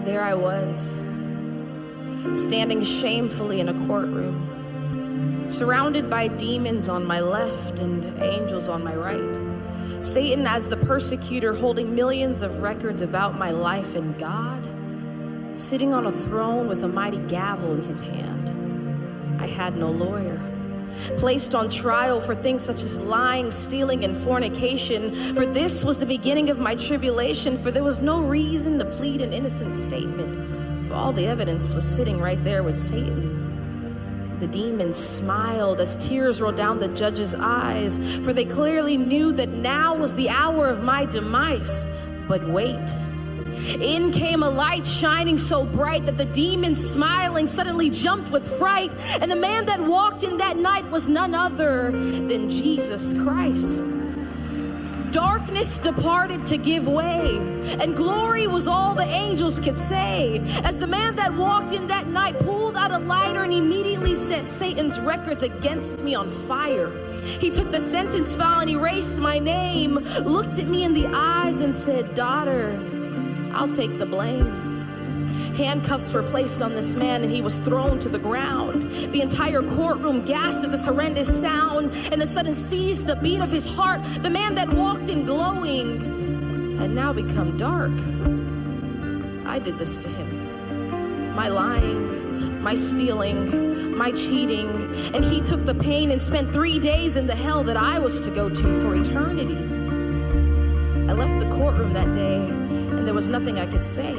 There I was, standing shamefully in a courtroom, surrounded by demons on my left and angels on my right. Satan as the persecutor, holding millions of records about my life, and God sitting on a throne with a mighty gavel in his hand. I had no lawyer. Placed on trial for things such as lying, stealing, and fornication. For this was the beginning of my tribulation, for there was no reason to plead an innocent statement, for all the evidence was sitting right there with Satan. The demons smiled as tears rolled down the judge's eyes, for they clearly knew that now was the hour of my demise. But wait. In came a light shining so bright that the demons smiling suddenly jumped with fright. And the man that walked in that night was none other than Jesus Christ. Darkness departed to give way, and glory was all the angels could say. As the man that walked in that night pulled out a lighter and immediately set Satan's records against me on fire. He took the sentence file and erased my name, looked at me in the eyes and said, "Daughter, I'll take the blame." Handcuffs were placed on this man and he was thrown to the ground. The entire courtroom gasped at this horrendous sound, and the sudden seized the beat of his heart. The man that walked in glowing had now become dark. I did this to him. My lying, my stealing, my cheating, and he took the pain and spent 3 days in the hell that I was to go to for eternity. I left the courtroom that day, and there was nothing I could say.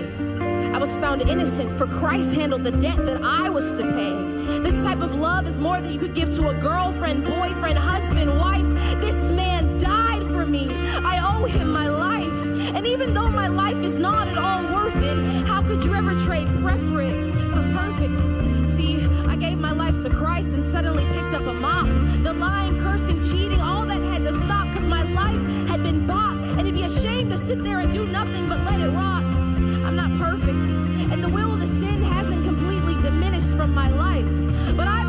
I was found innocent, for Christ handled the debt that I was to pay. This type of love is more than you could give to a girlfriend, boyfriend, husband, wife. This man died for me. I owe him my life. And even though my life is not at all worth it, how could you ever trade preference for perfect? See, I gave my life to Christ and suddenly picked up a mop. The lying, cursing, cheating, all that had to stop, because my life had been bought. And it'd be a shame to sit there and do nothing but let it rot. I'm not perfect, and the will to sin hasn't completely diminished from my life, but I